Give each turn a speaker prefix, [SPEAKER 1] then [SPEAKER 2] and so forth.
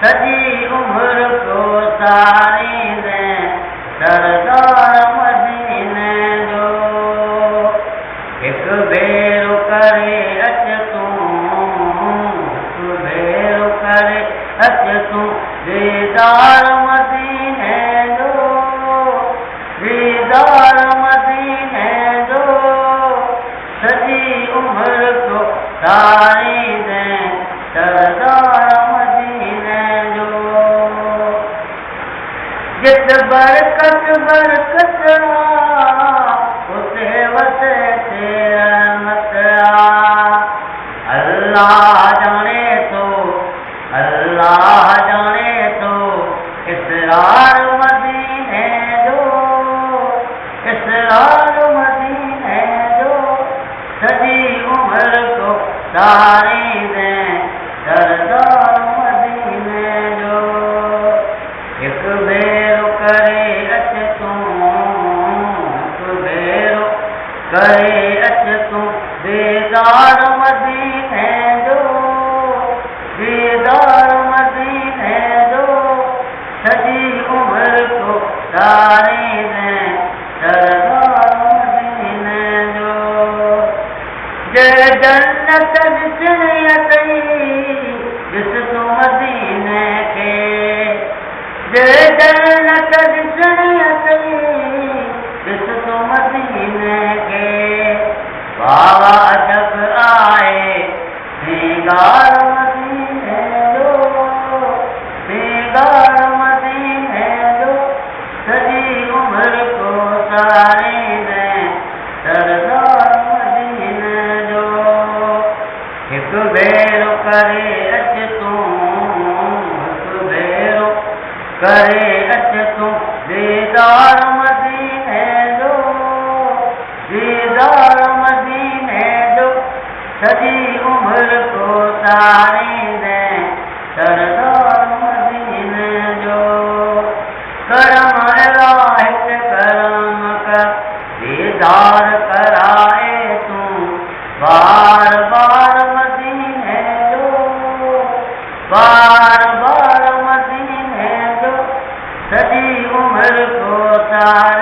[SPEAKER 1] सजी उम्र को सारी दे सरदार मदीने जो एक भेरो करे अच तूं एक भेरो करे अच तूं दीदार मदीने जो दीदार मदीने जो सजी उम्र को सारी दे सरदार मदीने जो जित बरकत बरकत उसे वसे रहमत अल्लाह जाने तो इसरार मदीने जो इसरार मदीने जो सजी उम्र को सारी दे सरदार मदीने जो एक भेरो करे अच तूं एक भेरो करे अच तूं दीदार मदीने जो दीदार मदीने जो सजी उम्र को सारी दे सरदार मदीने जो जय जन्नत ॾिसणी जिस तू मदीने के जय जन्नत ॾिसणी जिस तू मदीने के बाबा जब आए श्रृंगार मदीने जो श्रृंगार मदीने जो सजी उम्र को सारी दे सरदार मदीने जो एक भेरो करे अच तूं एक भेरो करे अच तूं दीदार मदीने जो दीदार मदीने जो सजी उम्र को सारी दे सरदार मदीने जो करम इलाही करम कर दीदार कराए तूं बार बार मदीने जो बार बार मदीने जो सजी उम्र को सारी